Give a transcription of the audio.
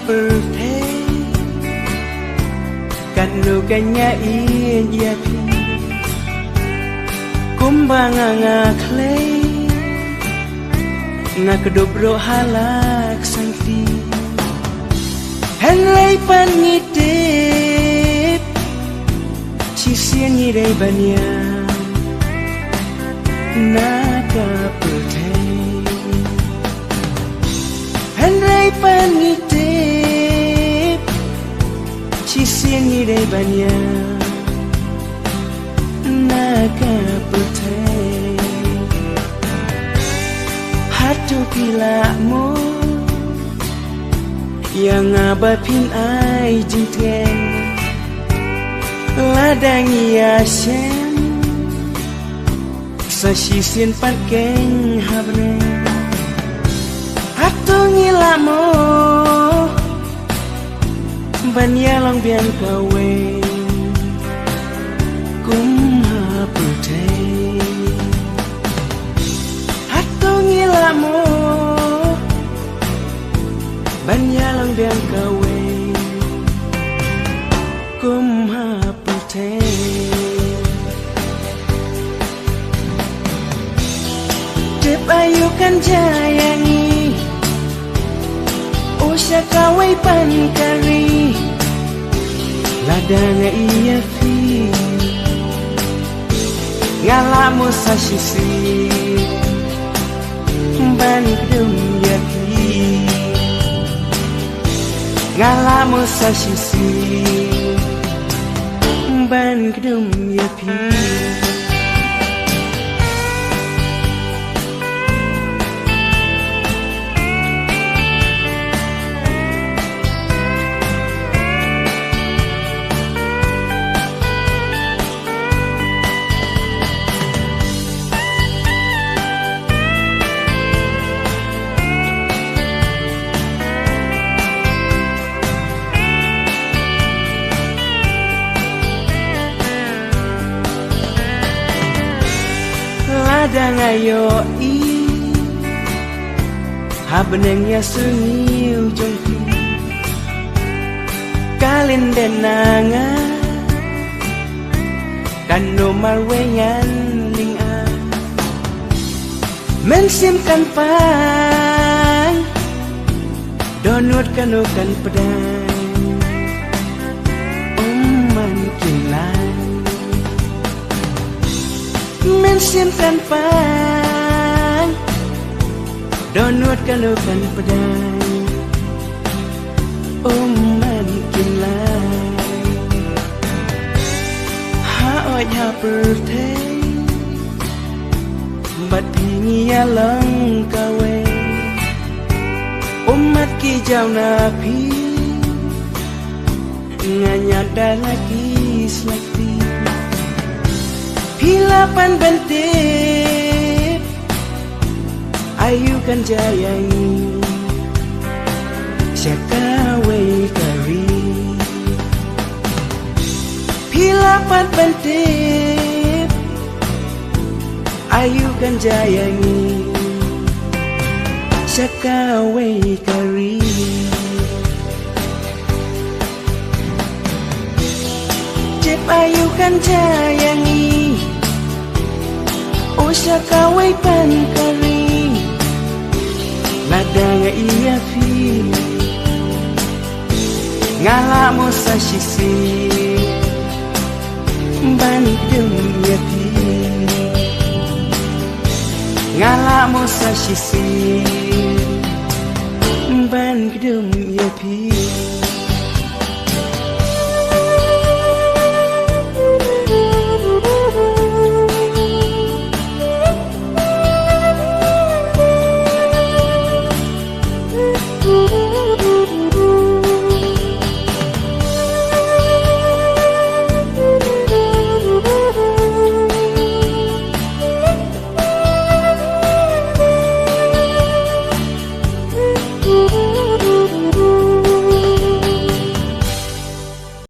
birthday kanu kanya in yapi kumbanga ngaklay nakadobro halak sangti henlay pangitip sisian ngiray banya nakaputay henlay pangitip sisian ngiray banya nakaputay hatu pila mo yang abapin ay jinteng ladang yasen sa sisin pagkeng habre hatu ngila mo banyalong biang kawe kumhaputay hatu ngila mo banyalong biang kawe kumhaputay dip ayu kan jayangi usya kawai pankari ladang iya fi ngalamu sa sisi bandung yapi ngalamu sa sisi bandung yapi ladang ayo i habenengnya sungiu jongki kalin denanga kanu marwengan linga mensimkan pang donut kanu kan pedang kinlan mensimpan pang donut kalukan pedang kinlan haoy ha birthday bat pingia lang kawe umat ki jau napi nganyada lagi selekti hilapan bentip ayu kan jayangi syakawe kari hilapan bentip ayu kan jayangi syakawe kari cep ayu kan jayangi usya kawai pankari ladang iya fi ngalamu sa sisi bandung yapi ngalamu sa sisi bandung yapi